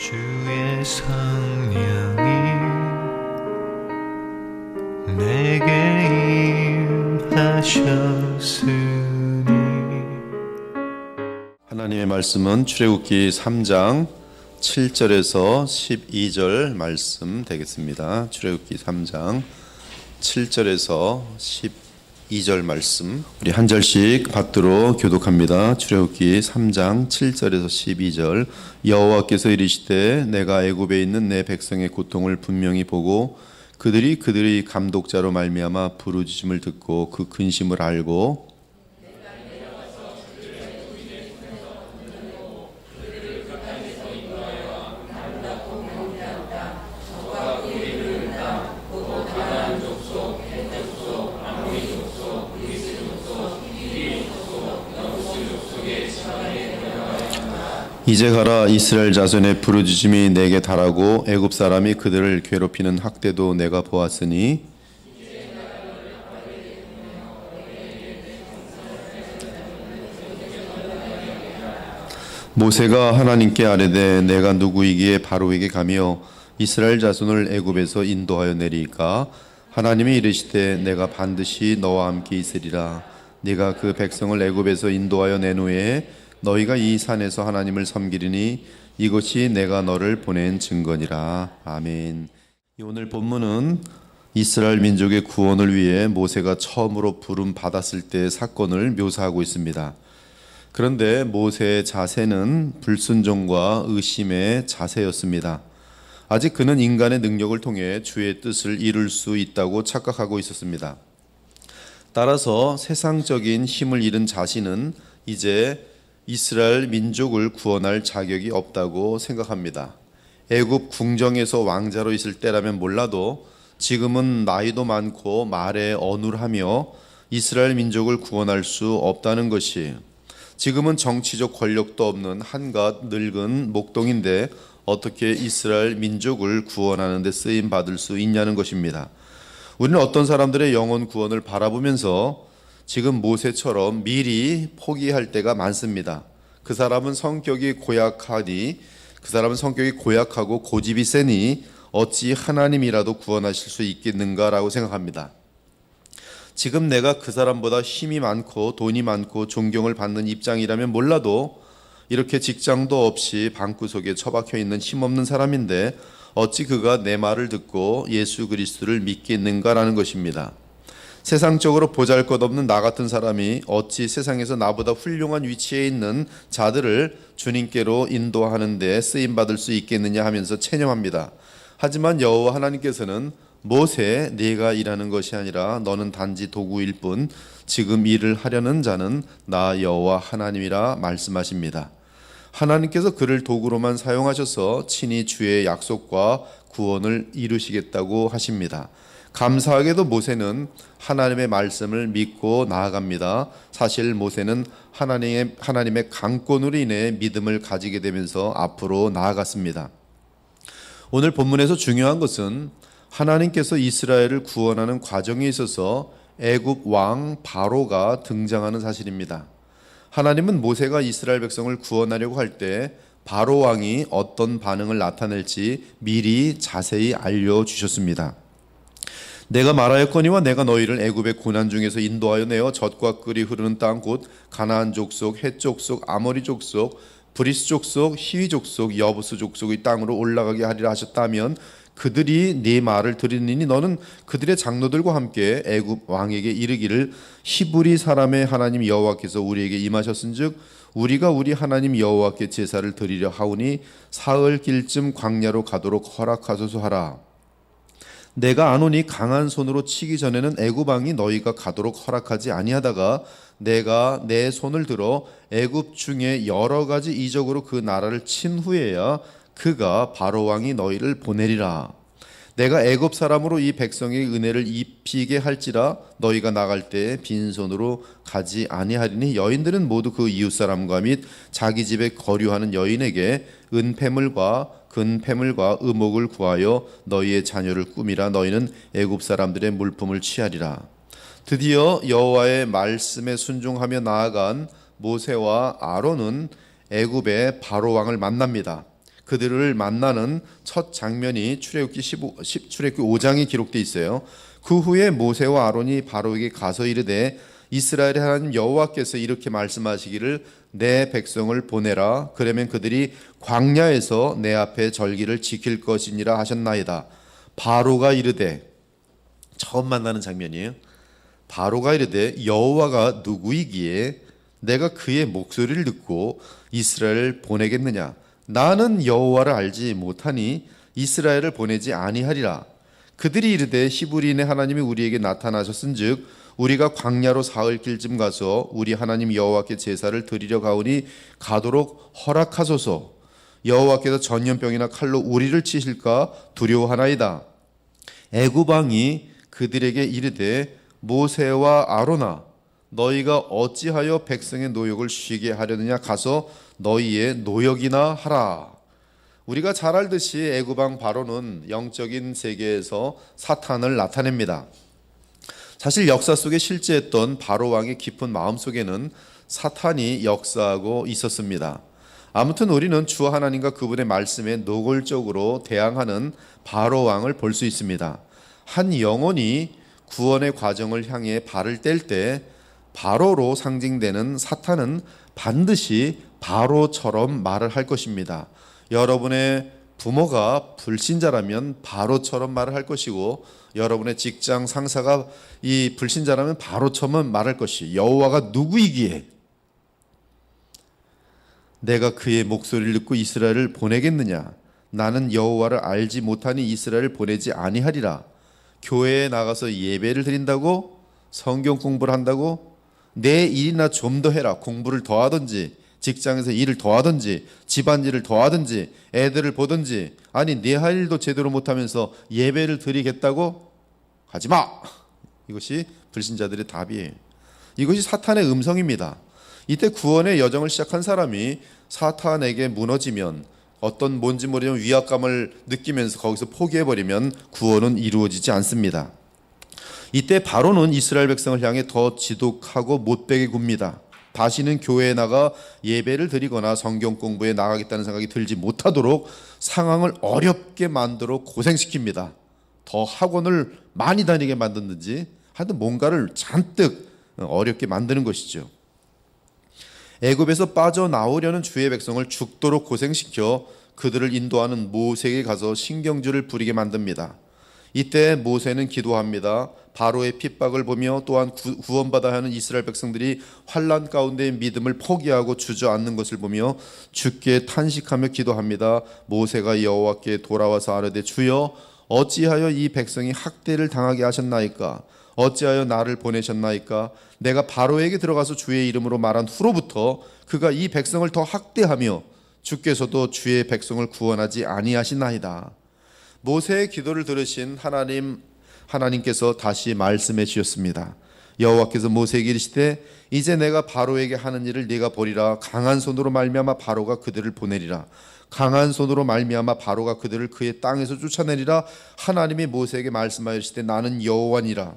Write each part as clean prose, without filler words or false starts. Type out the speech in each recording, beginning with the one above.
주의 성령이 내게 임하셨으니. 하나님의 말씀은 출애굽기 3장 7절에서 12절 말씀 되겠습니다. 출애굽기 3장 7절에서 12절 말씀, 우리 한 절씩 받들어 교독합니다. 출애굽기 3장 7절에서 12절. 여호와께서 이르시되 내가 애굽에 있는 내 백성의 고통을 분명히 보고 그들이 감독자로 말미암아 부르짖음을 듣고 그 근심을 알고 이제 가라. 이스라엘 자손의 부르짖음이 내게 달하고 애굽 사람이 그들을 괴롭히는 학대도 내가 보았으니 모세가 하나님께 아뢰되 내가 누구이기에 바로에게 가며 이스라엘 자손을 애굽에서 인도하여 내리까? 하나님이 이르시되 내가 반드시 너와 함께 있으리라. 네가 그 백성을 애굽에서 인도하여 낸 후에 너희가 이 산에서 하나님을 섬기리니 이것이 내가 너를 보낸 증거니라. 아멘. 오늘 본문은 이스라엘 민족의 구원을 위해 모세가 처음으로 부름 받았을 때의 사건을 묘사하고 있습니다. 그런데 모세의 자세는 불순종과 의심의 자세였습니다. 아직 그는 인간의 능력을 통해 주의 뜻을 이룰 수 있다고 착각하고 있었습니다. 따라서 세상적인 힘을 잃은 자신은 이제 이스라엘 민족을 구원할 자격이 없다고 생각합니다. 애굽 궁정에서 왕자로 있을 때라면 몰라도 지금은 나이도 많고 말에 어눌하며 이스라엘 민족을 구원할 수 없다는 것이, 지금은 정치적 권력도 없는 한갓 늙은 목동인데 어떻게 이스라엘 민족을 구원하는 데 쓰임 받을 수 있냐는 것입니다. 우리는 어떤 사람들의 영혼 구원을 바라보면서 지금 모세처럼 미리 포기할 때가 많습니다. 그 사람은 성격이 고약하고 고집이 세니 어찌 하나님이라도 구원하실 수 있겠는가라고 생각합니다. 지금 내가 그 사람보다 힘이 많고 돈이 많고 존경을 받는 입장이라면 몰라도 이렇게 직장도 없이 방구석에 처박혀 있는 힘없는 사람인데 어찌 그가 내 말을 듣고 예수 그리스도를 믿겠는가라는 것입니다. 세상적으로 보잘것없는 나 같은 사람이 어찌 세상에서 나보다 훌륭한 위치에 있는 자들을 주님께로 인도하는 데 쓰임받을 수 있겠느냐 하면서 체념합니다. 하지만 여호와 하나님께서는 모세, 네가 일하는 것이 아니라 너는 단지 도구일 뿐 지금 일을 하려는 자는 나 여호와 하나님이라 말씀하십니다. 하나님께서 그를 도구로만 사용하셔서 친히 주의 약속과 구원을 이루시겠다고 하십니다. 감사하게도 모세는 하나님의 말씀을 믿고 나아갑니다. 사실 모세는 하나님의 강권으로 인해 믿음을 가지게 되면서 앞으로 나아갔습니다. 오늘 본문에서 중요한 것은 하나님께서 이스라엘을 구원하는 과정에 있어서 애굽 왕 바로가 등장하는 사실입니다. 하나님은 모세가 이스라엘 백성을 구원하려고 할 때 바로 왕이 어떤 반응을 나타낼지 미리 자세히 알려주셨습니다. 내가 말하였거니와 내가 너희를 애굽의 고난 중에서 인도하여 내어 젖과 꿀이 흐르는 땅 곧 가나안 족속, 헷 족속, 아모리 족속, 브리스 족속, 히위 족속, 여부스 족속의 땅으로 올라가게 하리라 하셨다면 그들이 네 말을 들으니 너는 그들의 장로들과 함께 애굽 왕에게 이르기를 히브리 사람의 하나님 여호와께서 우리에게 임하셨은즉 우리가 우리 하나님 여호와께 제사를 드리려 하오니 사흘길쯤 광야로 가도록 허락하소서 하라. 내가 아노니 강한 손으로 치기 전에는 애굽 왕이 너희가 가도록 허락하지 아니하다가 내가 내 손을 들어 애굽 중에 여러 가지 이적으로 그 나라를 친 후에야 그가 바로 왕이 너희를 보내리라. 내가 애굽 사람으로 이 백성의 은혜를 입히게 할지라 너희가 나갈 때 빈손으로 가지 아니하리니 여인들은 모두 그 이웃 사람과 및 자기 집에 거류하는 여인에게 은폐물과 근폐물과 의목을 구하여 너희의 자녀를 꾸미라. 너희는 애굽 사람들의 물품을 취하리라. 드디어 여호와의 말씀에 순종하며 나아간 모세와 아론은 애굽의 바로 왕을 만납니다. 그들을 만나는 첫 장면이 출애굽기 5장에 기록되어 있어요. 그 후에 모세와 아론이 바로에게 가서 이르되 이스라엘의 하나님 여호와께서 이렇게 말씀하시기를 내 백성을 보내라. 그러면 그들이 광야에서 내 앞에 절기를 지킬 것이니라 하셨나이다. 바로가 이르되, 처음 만나는 장면이에요. 바로가 이르되 여호와가 누구이기에 내가 그의 목소리를 듣고 이스라엘을 보내겠느냐? 나는 여호와를 알지 못하니 이스라엘을 보내지 아니하리라. 그들이 이르되 히브리인의 하나님이 우리에게 나타나셨은즉 우리가 광야로 사흘 길쯤 가서 우리 하나님 여호와께 제사를 드리려 가오니 가도록 허락하소서. 여호와께서 전염병이나 칼로 우리를 치실까 두려워하나이다. 애굽 왕이 그들에게 이르되 모세와 아론아 너희가 어찌하여 백성의 노역을 쉬게 하려느냐? 가서 너희의 노역이나 하라. 우리가 잘 알듯이 애굽 왕 바로는 영적인 세계에서 사탄을 나타냅니다. 사실 역사 속에 실제했던 바로 왕의 깊은 마음 속에는 사탄이 역사하고 있었습니다. 아무튼 우리는 주 하나님과 그분의 말씀에 노골적으로 대항하는 바로 왕을 볼 수 있습니다. 한 영혼이 구원의 과정을 향해 발을 뗄 때 바로로 상징되는 사탄은 반드시 바로처럼 말을 할 것입니다. 여러분의 부모가 불신자라면 바로처럼 말을 할 것이고, 여러분의 직장 상사가 이 불신자라면 바로처럼 말할 것이, 여호와가 누구이기에 내가 그의 목소리를 듣고 이스라엘을 보내겠느냐? 나는 여호와를 알지 못하니 이스라엘을 보내지 아니하리라. 교회에 나가서 예배를 드린다고? 성경 공부를 한다고? 내 일이나 좀 더 해라. 공부를 더 하든지, 직장에서 일을 더 하든지, 집안일을 더 하든지, 애들을 보든지, 아니 내 할 일도 제대로 못하면서 예배를 드리겠다고? 가지마. 이것이 불신자들의 답이에요. 이것이 사탄의 음성입니다. 이때 구원의 여정을 시작한 사람이 사탄에게 무너지면, 어떤 뭔지 모르는 위압감을 느끼면서 거기서 포기해버리면 구원은 이루어지지 않습니다. 이때 바로는 이스라엘 백성을 향해 더 지독하고 못되게 굽니다. 다시는 교회에 나가 예배를 드리거나 성경 공부에 나가겠다는 생각이 들지 못하도록 상황을 어렵게 만들어 고생시킵니다. 더 학원을 많이 다니게 만드는지 하여튼 뭔가를 잔뜩 어렵게 만드는 것이죠. 애굽에서 빠져나오려는 주의 백성을 죽도록 고생시켜 그들을 인도하는 모세에게 가서 신경질을 부리게 만듭니다. 이때 모세는 기도합니다. 바로의 핍박을 보며 또한 구원받아야 하는 이스라엘 백성들이 환난 가운데의 믿음을 포기하고 주저앉는 것을 보며 주께 탄식하며 기도합니다. 모세가 여호와께 돌아와서 아뢰되 주여 어찌하여 이 백성이 학대를 당하게 하셨나이까? 어찌하여 나를 보내셨나이까? 내가 바로에게 들어가서 주의 이름으로 말한 후로부터 그가 이 백성을 더 학대하며 주께서도 주의 백성을 구원하지 아니하시나이다. 모세의 기도를 들으신 하나님께서 다시 말씀해 주셨습니다. 여호와께서 모세에게 이르시되 이제 내가 바로에게 하는 일을 네가 보리라. 강한 손으로 말미암아 바로가 그들을 보내리라. 강한 손으로 말미암아 바로가 그들을 그의 땅에서 쫓아내리라. 하나님이 모세에게 말씀하시되 나는 여호와니라.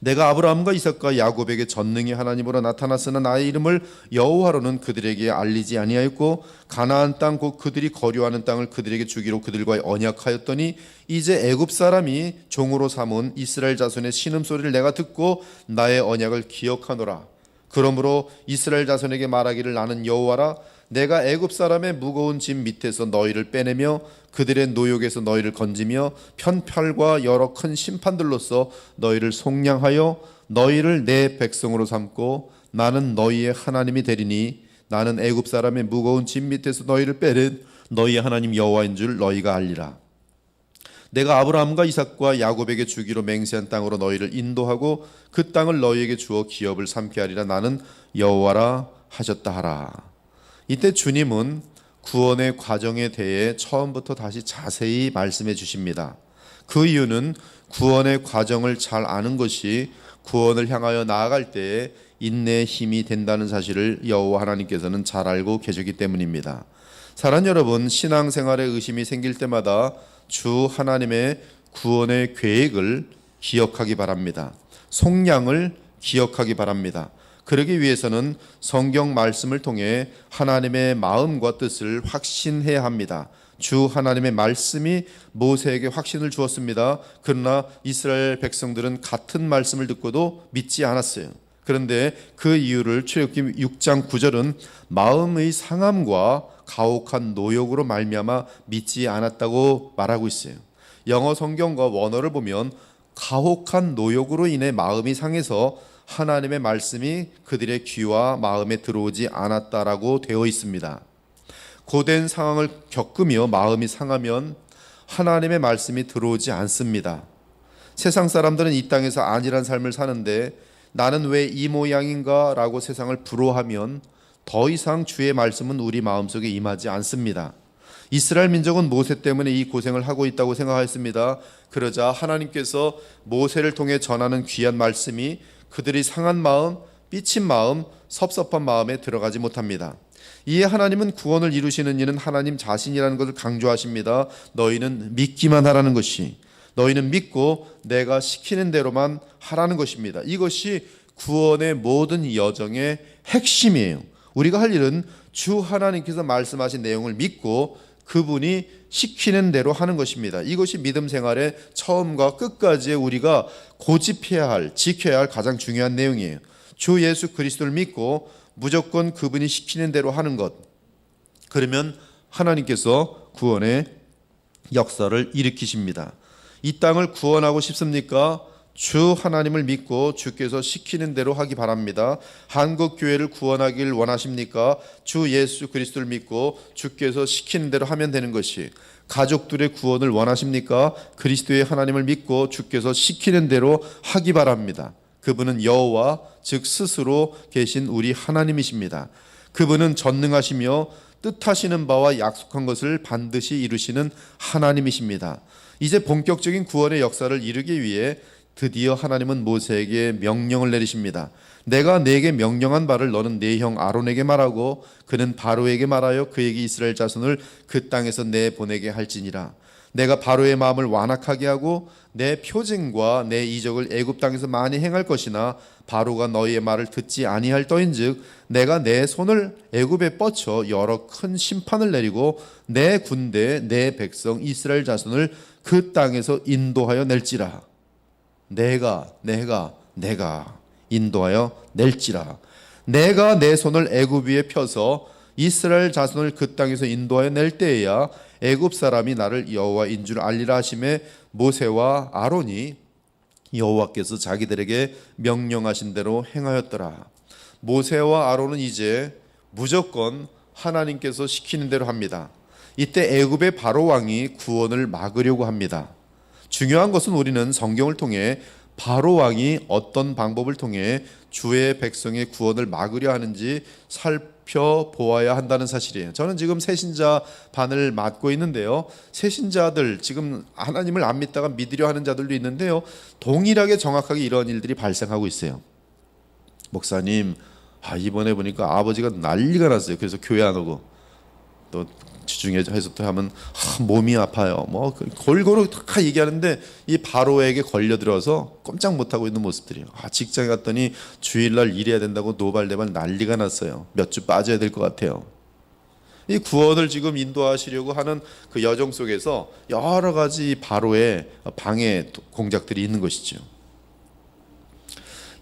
내가 아브라함과 이삭과 야곱에게 전능히 하나님으로 나타났으나 나의 이름을 여호와로는 그들에게 알리지 아니하였고 가나안 땅 곧 그들이 거류하는 땅을 그들에게 주기로 그들과 언약하였더니 이제 애굽 사람이 종으로 삼은 이스라엘 자손의 신음소리를 내가 듣고 나의 언약을 기억하노라. 그러므로 이스라엘 자손에게 말하기를 나는 여호와라. 내가 애굽 사람의 무거운 짐 밑에서 너희를 빼내며 그들의 노역에서 너희를 건지며 편팔과 여러 큰 심판들로서 너희를 속량하여 너희를 내 백성으로 삼고 나는 너희의 하나님이 되리니 나는 애굽 사람의 무거운 짐 밑에서 너희를 빼낸 너희의 하나님 여호와인 줄 너희가 알리라. 내가 아브라함과 이삭과 야곱에게 주기로 맹세한 땅으로 너희를 인도하고 그 땅을 너희에게 주어 기업을 삼게 하리라. 나는 여호와라 하셨다 하라. 이때 주님은 구원의 과정에 대해 처음부터 다시 자세히 말씀해 주십니다. 그 이유는 구원의 과정을 잘 아는 것이 구원을 향하여 나아갈 때에 인내의 힘이 된다는 사실을 여호와 하나님께서는 잘 알고 계시기 때문입니다. 사랑하는 여러분, 신앙생활에 의심이 생길 때마다 주 하나님의 구원의 계획을 기억하기 바랍니다. 속량을 기억하기 바랍니다. 그러기 위해서는 성경 말씀을 통해 하나님의 마음과 뜻을 확신해야 합니다. 주 하나님의 말씀이 모세에게 확신을 주었습니다. 그러나 이스라엘 백성들은 같은 말씀을 듣고도 믿지 않았어요. 그런데 그 이유를 출애굽기 6장 9절은 마음의 상함과 가혹한 노역으로 말미암아 믿지 않았다고 말하고 있어요. 영어 성경과 원어를 보면 가혹한 노역으로 인해 마음이 상해서 하나님의 말씀이 그들의 귀와 마음에 들어오지 않았다라고 되어 있습니다. 고된 상황을 겪으며 마음이 상하면 하나님의 말씀이 들어오지 않습니다. 세상 사람들은 이 땅에서 안일한 삶을 사는데 나는 왜 이 모양인가 라고 세상을 부러워하면 더 이상 주의 말씀은 우리 마음속에 임하지 않습니다. 이스라엘 민족은 모세 때문에 이 고생을 하고 있다고 생각하였습니다. 그러자 하나님께서 모세를 통해 전하는 귀한 말씀이 그들이 상한 마음, 삐친 마음, 섭섭한 마음에 들어가지 못합니다. 이에 하나님은 구원을 이루시는 이는 하나님 자신이라는 것을 강조하십니다. 너희는 믿기만 하라는 것이, 너희는 믿고 내가 시키는 대로만 하라는 것입니다. 이것이 구원의 모든 여정의 핵심이에요. 우리가 할 일은 주 하나님께서 말씀하신 내용을 믿고 그분이 시키는 대로 하는 것입니다. 이것이 믿음 생활의 처음과 끝까지의 우리가 고집해야 할, 지켜야 할 가장 중요한 내용이에요. 주 예수 그리스도를 믿고 무조건 그분이 시키는 대로 하는 것. 그러면 하나님께서 구원의 역사를 일으키십니다. 이 땅을 구원하고 싶습니까? 주 하나님을 믿고 주께서 시키는 대로 하기 바랍니다. 한국 교회를 구원하길 원하십니까? 주 예수 그리스도를 믿고 주께서 시키는 대로 하면 되는 것이. 가족들의 구원을 원하십니까? 그리스도의 하나님을 믿고 주께서 시키는 대로 하기 바랍니다. 그분은 여호와 즉 스스로 계신 우리 하나님이십니다. 그분은 전능하시며 뜻하시는 바와 약속한 것을 반드시 이루시는 하나님이십니다. 이제 본격적인 구원의 역사를 이루기 위해 드디어 하나님은 모세에게 명령을 내리십니다. 내가 네게 명령한 바를 너는 네 형 아론에게 말하고 그는 바로에게 말하여 그에게 이스라엘 자손을 그 땅에서 내보내게 할지니라. 내가 바로의 마음을 완악하게 하고 내 표징과 내 이적을 애굽 땅에서 많이 행할 것이나 바로가 너희의 말을 듣지 아니할 터인즉 내가 내 손을 애굽에 뻗쳐 여러 큰 심판을 내리고 내 군대 내 백성 이스라엘 자손을 그 땅에서 인도하여 낼지라. 내가 인도하여 낼지라. 내가 내 손을 애굽 위에 펴서 이스라엘 자손을 그 땅에서 인도하여 낼 때에야 애굽 사람이 나를 여호와인 줄 알리라 하심에 모세와 아론이 여호와께서 자기들에게 명령하신 대로 행하였더라. 모세와 아론은 이제 무조건 하나님께서 시키는 대로 합니다. 이때 애굽의 바로 왕이 구원을 막으려고 합니다. 중요한 것은 우리는 성경을 통해 바로 왕이 어떤 방법을 통해 주의 백성의 구원을 막으려 하는지 살펴보아야 한다는 사실이에요. 저는 지금 새신자 반을 맡고 있는데요. 새신자들 지금 하나님을 안 믿다가 믿으려 하는 자들도 있는데요. 동일하게 정확하게 이런 일들이 발생하고 있어요. 목사님, 이번에 보니까 아버지가 난리가 났어요. 그래서 교회 안 오고 또 주중에서 또 하면 몸이 아파요. 뭐 골고루 다 얘기하는데 이 바로에게 걸려들어서 꼼짝 못하고 있는 모습들이에요. 직장에 갔더니 주일날 일해야 된다고 노발대발 난리가 났어요. 몇 주 빠져야 될 것 같아요. 이 구원을 지금 인도하시려고 하는 그 여정 속에서 여러 가지 바로의 방해 공작들이 있는 것이죠.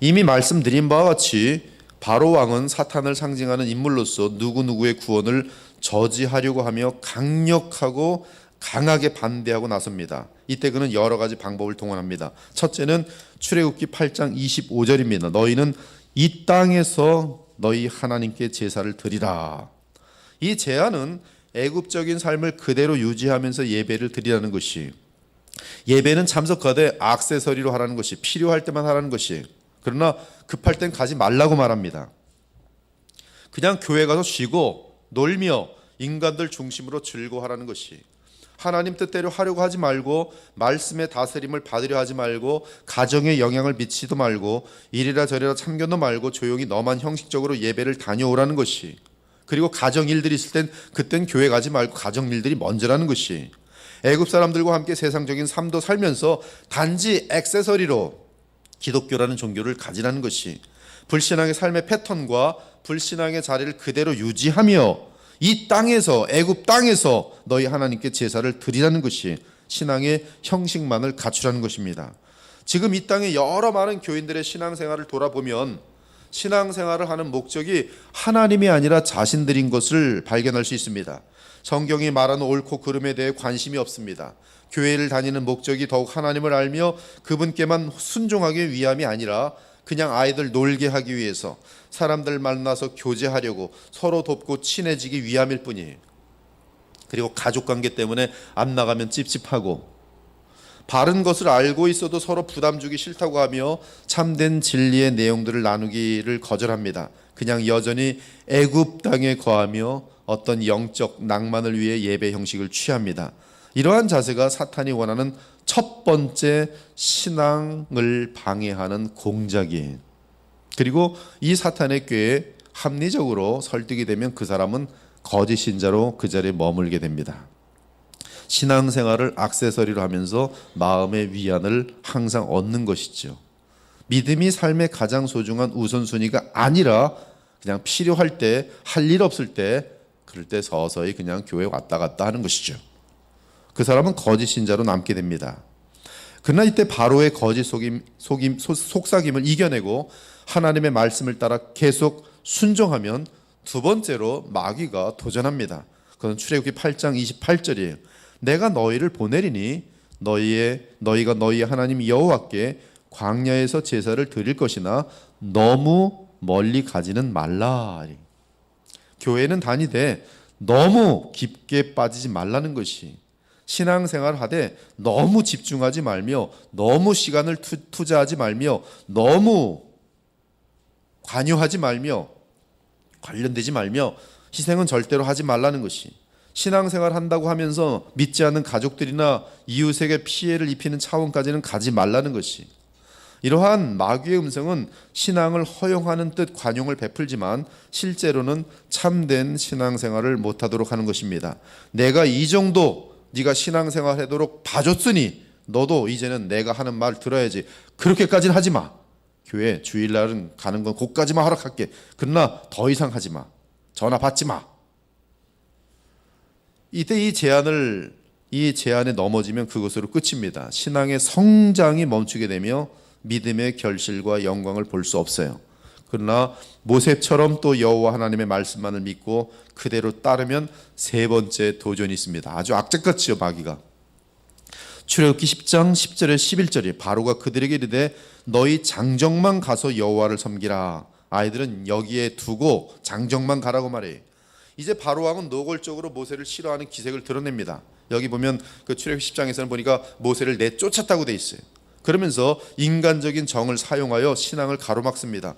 이미 말씀드린 바와 같이 바로 왕은 사탄을 상징하는 인물로서 누구누구의 구원을 저지하려고 하며 강력하고 강하게 반대하고 나섭니다. 이때 그는 여러 가지 방법을 동원합니다. 첫째는 출애굽기 8장 25절입니다. 너희는 이 땅에서 너희 하나님께 제사를 드리라. 이 제안은 애굽적인 삶을 그대로 유지하면서 예배를 드리라는 것이, 예배는 참석하되 액세서리로 하라는 것이, 필요할 때만 하라는 것이, 그러나 급할 땐 가지 말라고 말합니다. 그냥 교회 가서 쉬고 놀며 인간들 중심으로 즐거워하라는 것이, 하나님 뜻대로 하려고 하지 말고 말씀의 다스림을 받으려 하지 말고 가정에 영향을 미치도 말고 이리라 저리라 참견도 말고 조용히 너만 형식적으로 예배를 다녀오라는 것이, 그리고 가정 일들이 있을 땐 그땐 교회 가지 말고 가정 일들이 먼저라는 것이, 애굽 사람들과 함께 세상적인 삶도 살면서 단지 액세서리로 기독교라는 종교를 가지라는 것이, 불신앙의 삶의 패턴과 불신앙의 자리를 그대로 유지하며 이 땅에서, 애굽 땅에서 너희 하나님께 제사를 드리라는 것이 신앙의 형식만을 갖추라는 것입니다. 지금 이 땅에 여러 많은 교인들의 신앙생활을 돌아보면 신앙생활을 하는 목적이 하나님이 아니라 자신들인 것을 발견할 수 있습니다. 성경이 말하는 옳고 그름에 대해 관심이 없습니다. 교회를 다니는 목적이 더욱 하나님을 알며 그분께만 순종하기 위함이 아니라 그냥 아이들 놀게 하기 위해서 사람들 만나서 교제하려고 서로 돕고 친해지기 위함일 뿐이에요. 그리고 가족관계 때문에 안 나가면 찝찝하고 바른 것을 알고 있어도 서로 부담 주기 싫다고 하며 참된 진리의 내용들을 나누기를 거절합니다. 그냥 여전히 애굽 땅에 거하며 어떤 영적 낭만을 위해 예배 형식을 취합니다. 이러한 자세가 사탄이 원하는 첫 번째 신앙을 방해하는 공작이에요. 그리고 이 사탄의 꾀에 합리적으로 설득이 되면 그 사람은 거짓 신자로 그 자리에 머물게 됩니다. 신앙생활을 액세서리로 하면서 마음의 위안을 항상 얻는 것이죠. 믿음이 삶의 가장 소중한 우선순위가 아니라 그냥 필요할 때, 할 일 없을 때, 그럴 때 서서히 그냥 교회 왔다 갔다 하는 것이죠. 그 사람은 거짓 신자로 남게 됩니다. 그러나 이때 바로의 거짓 속삭임을 이겨내고 하나님의 말씀을 따라 계속 순종하면 두 번째로 마귀가 도전합니다. 그건 출애굽기 8장 28절이에요. 내가 너희를 보내리니 너희가 너희 하나님 여호와께 광야에서 제사를 드릴 것이나 너무 멀리 가지는 말라. 교회는 다니되 너무 깊게 빠지지 말라는 것이, 신앙생활을 하되 너무 집중하지 말며 너무 시간을 투자하지 말며 너무 관여하지 말며 관련되지 말며 희생은 절대로 하지 말라는 것이, 신앙생활 한다고 하면서 믿지 않는 가족들이나 이웃에게 피해를 입히는 차원까지는 가지 말라는 것이, 이러한 마귀의 음성은 신앙을 허용하는 듯 관용을 베풀지만 실제로는 참된 신앙생활을 못하도록 하는 것입니다. 내가 이 정도 네가 신앙생활 하도록 봐줬으니 너도 이제는 내가 하는 말 들어야지. 그렇게까지는 하지 마. 교회 주일날은 가는 건 그까지만 허락할게. 그러나 더 이상 하지 마. 전화 받지 마. 이때 이 제안에 넘어지면 그것으로 끝입니다. 신앙의 성장이 멈추게 되며 믿음의 결실과 영광을 볼 수 없어요. 그러나 모세처럼 또 여호와 하나님의 말씀만을 믿고 그대로 따르면 세 번째 도전이 있습니다. 아주 악착같이요, 마귀가. 출애굽기 10장 10절에 11절이 바로가 그들에게 이르되 너희 장정만 가서 여호와를 섬기라. 아이들은 여기에 두고 장정만 가라고 말해요. 이제 바로 왕은 노골적으로 모세를 싫어하는 기색을 드러냅니다. 여기 보면 그 출애굽기 10장에서는 보니까 모세를 내쫓았다고 돼 있어요. 그러면서 인간적인 정을 사용하여 신앙을 가로막습니다.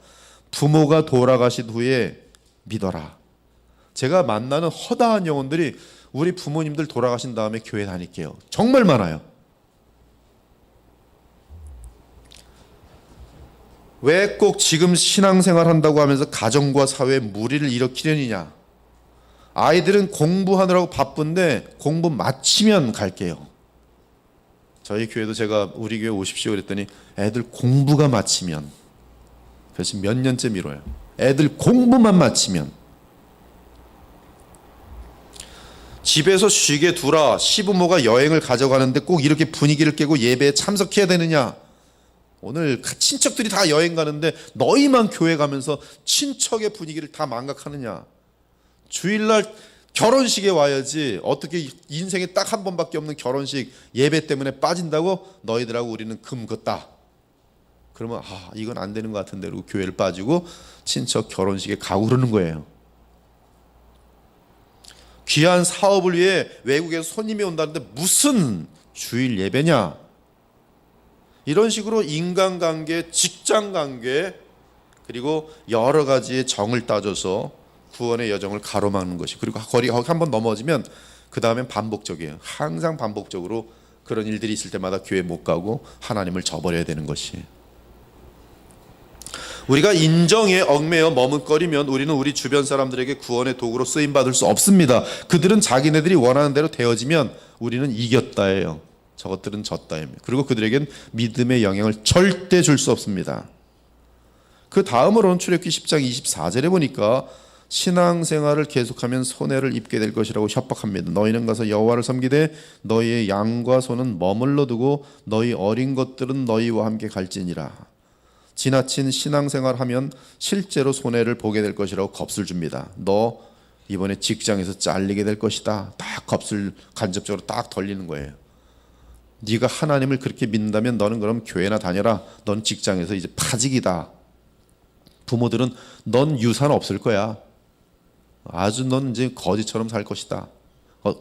부모가 돌아가신 후에 믿어라. 제가 만나는 허다한 영혼들이 우리 부모님들 돌아가신 다음에 교회 다닐게요. 정말 많아요. 왜 꼭 지금 신앙생활 한다고 하면서 가정과 사회에 무리를 일으키려느냐. 아이들은 공부하느라고 바쁜데 공부 마치면 갈게요. 저희 교회도 제가 우리 교회 오십시오 그랬더니 애들 공부가 마치면, 그래서 몇 년째 미뤄요. 애들 공부만 마치면. 집에서 쉬게 두라. 시부모가 여행을 가져가는데 꼭 이렇게 분위기를 깨고 예배에 참석해야 되느냐. 오늘 친척들이 다 여행 가는데 너희만 교회 가면서 친척의 분위기를 다 망각하느냐. 주일날 결혼식에 와야지. 어떻게 인생에 딱 한 번밖에 없는 결혼식 예배 때문에 빠진다고 너희들하고 우리는 금 걷다. 그러면 이건 안 되는 것 같은데 그리고 교회를 빠지고 친척 결혼식에 가고 그러는 거예요. 귀한 사업을 위해 외국에서 손님이 온다는데 무슨 주일 예배냐. 이런 식으로 인간관계, 직장관계, 그리고 여러 가지의 정을 따져서 구원의 여정을 가로막는 것이, 그리고 거리 한번 넘어지면 그 다음엔 반복적이에요. 항상 반복적으로 그런 일들이 있을 때마다 교회 못 가고 하나님을 저버려야 되는 것이. 우리가 인정에 얽매여 머뭇거리면 우리는 우리 주변 사람들에게 구원의 도구로 쓰임받을 수 없습니다. 그들은 자기네들이 원하는 대로 되어지면 우리는 이겼다예요. 저것들은 졌다예요. 그리고 그들에겐 믿음의 영향을 절대 줄 수 없습니다. 그 다음으로는 출애굽기 10장 24절에 보니까 신앙생활을 계속하면 손해를 입게 될 것이라고 협박합니다. 너희는 가서 여호와를 섬기되 너희의 양과 소는 머물러 두고 너희 어린 것들은 너희와 함께 갈지니라. 지나친 신앙생활하면 실제로 손해를 보게 될 것이라고 겁을 줍니다. 너 이번에 직장에서 잘리게 될 것이다. 딱 겁을 간접적으로 딱 덜리는 거예요. 네가 하나님을 그렇게 믿는다면 너는 그럼 교회나 다녀라. 넌 직장에서 이제 파직이다. 부모들은 넌 유산 없을 거야. 아주 넌 이제 거지처럼 살 것이다.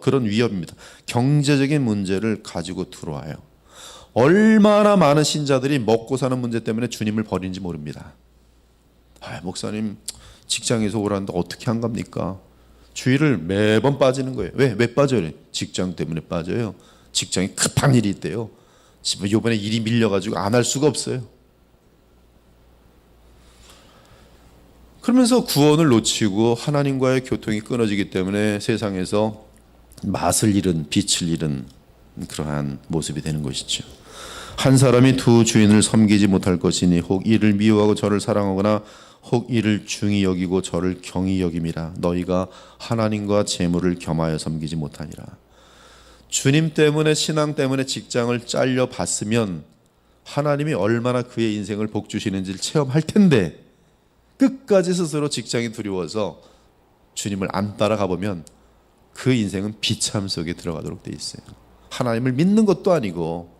그런 위협입니다. 경제적인 문제를 가지고 들어와요. 얼마나 많은 신자들이 먹고 사는 문제 때문에 주님을 버리는지 모릅니다. 목사님 직장에서 오라는데 어떻게 한 겁니까? 주일을 매번 빠지는 거예요. 왜 빠져요? 직장 때문에 빠져요. 직장에 급한 일이 있대요. 이번에 일이 밀려가지고 안 할 수가 없어요. 그러면서 구원을 놓치고 하나님과의 교통이 끊어지기 때문에 세상에서 맛을 잃은, 빛을 잃은 그러한 모습이 되는 것이죠. 한 사람이 두 주인을 섬기지 못할 것이니 혹 이를 미워하고 저를 사랑하거나 혹 이를 중히 여기고 저를 경히 여김이라. 너희가 하나님과 재물을 겸하여 섬기지 못하니라. 주님 때문에, 신앙 때문에 직장을 잘려 봤으면 하나님이 얼마나 그의 인생을 복 주시는지를 체험할 텐데, 끝까지 스스로 직장이 두려워서 주님을 안 따라가 보면 그 인생은 비참 속에 들어가도록 돼 있어요. 하나님을 믿는 것도 아니고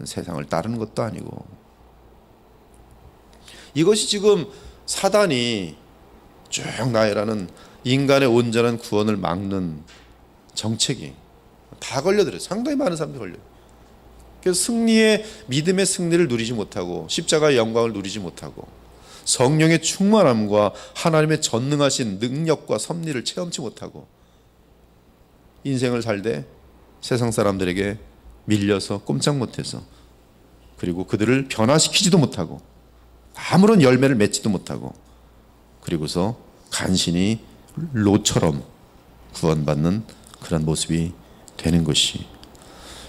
세상을 따르는 것도 아니고. 이것이 지금 사단이 쭉 나열하는 인간의 온전한 구원을 막는 정책이 다 걸려들어요. 상당히 많은 사람들이 걸려요. 그래서 믿음의 승리를 누리지 못하고 십자가의 영광을 누리지 못하고 성령의 충만함과 하나님의 전능하신 능력과 섭리를 체험치 못하고 인생을 살되 세상 사람들에게 밀려서 꼼짝 못해서, 그리고 그들을 변화시키지도 못하고 아무런 열매를 맺지도 못하고, 그리고서 간신히 로처럼 구원받는 그런 모습이 되는 것이,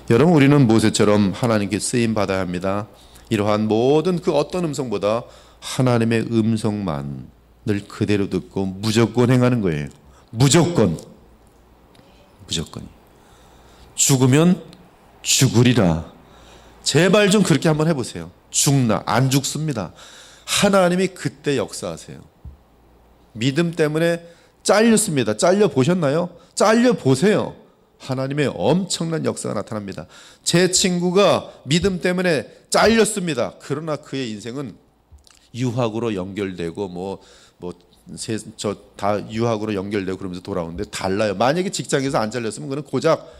여러분 우리는 모세처럼 하나님께 쓰임 받아야 합니다. 이러한 모든 그 어떤 음성보다 하나님의 음성만을 그대로 듣고 무조건 행하는 거예요. 무조건이. 죽으면 죽으리라. 제발 좀 그렇게 한번 해보세요. 죽나? 안 죽습니다. 하나님이 그때 역사하세요. 믿음 때문에 잘렸습니다. 잘려 보셨나요? 잘려 보세요. 하나님의 엄청난 역사가 나타납니다. 제 친구가 믿음 때문에 잘렸습니다. 그러나 그의 인생은 유학으로 연결되고 다 유학으로 연결되고 그러면서 돌아오는데 달라요. 만약에 직장에서 안 잘렸으면 그는 고작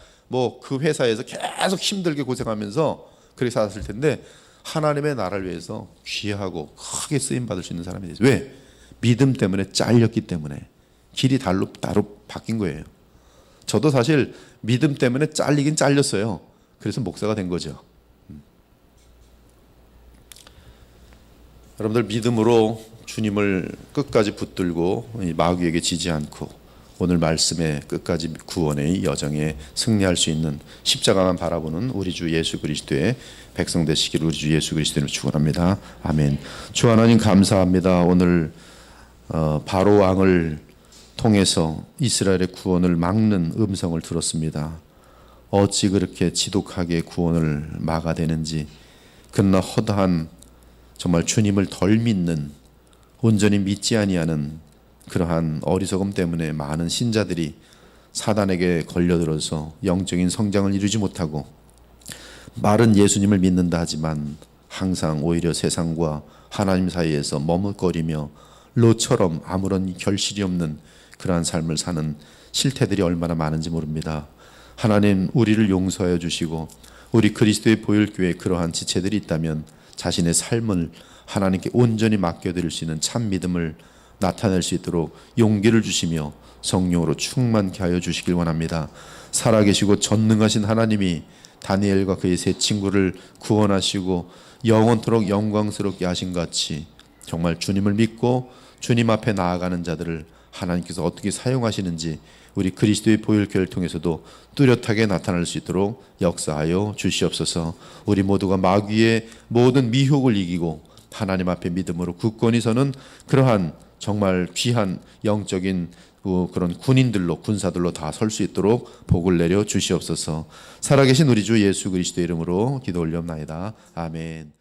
그 회사에서 계속 힘들게 고생하면서 그렇게 살았을 텐데, 하나님의 나라를 위해서 귀하고 크게 쓰임 받을 수 있는 사람이 되죠. 왜? 믿음 때문에 잘렸기 때문에. 길이 따로 바뀐 거예요. 저도 사실 믿음 때문에 잘리긴 잘렸어요. 그래서 목사가 된 거죠. 여러분들 믿음으로 주님을 끝까지 붙들고 마귀에게 지지 않고 오늘 말씀에 끝까지 구원의 여정에 승리할 수 있는, 십자가만 바라보는 우리 주 예수 그리스도의 백성 되시기를 우리 주 예수 그리스도로 축원합니다. 아멘. 주 하나님 감사합니다. 오늘 바로 왕을 통해서 이스라엘의 구원을 막는 음성을 들었습니다. 어찌 그렇게 지독하게 구원을 막아대는지. 그러나 허다한, 정말 주님을 덜 믿는, 온전히 믿지 아니하는 그러한 어리석음 때문에 많은 신자들이 사단에게 걸려들어서 영적인 성장을 이루지 못하고 말은 예수님을 믿는다 하지만 항상 오히려 세상과 하나님 사이에서 머뭇거리며 롯처럼 아무런 결실이 없는 그러한 삶을 사는 실태들이 얼마나 많은지 모릅니다. 하나님, 우리를 용서하여 주시고 우리 그리스도의 보혈교회에 그러한 지체들이 있다면 자신의 삶을 하나님께 온전히 맡겨드릴 수 있는 참 믿음을 나타낼 수 있도록 용기를 주시며 성령으로 충만케 하여 주시길 원합니다. 살아계시고 전능하신 하나님이 다니엘과 그의 세 친구를 구원하시고 영원토록 영광스럽게 하신 같이 정말 주님을 믿고 주님 앞에 나아가는 자들을 하나님께서 어떻게 사용하시는지 우리 그리스도의 보혈교회를 통해서도 뚜렷하게 나타날 수 있도록 역사하여 주시옵소서. 우리 모두가 마귀의 모든 미혹을 이기고 하나님 앞에 믿음으로 굳건히 서는 그러한 정말 귀한 영적인 그런 군인들로 군사들로 다 설 수 있도록 복을 내려 주시옵소서. 살아계신 우리 주 예수 그리스도의 이름으로 기도 올려옵나이다. 아멘.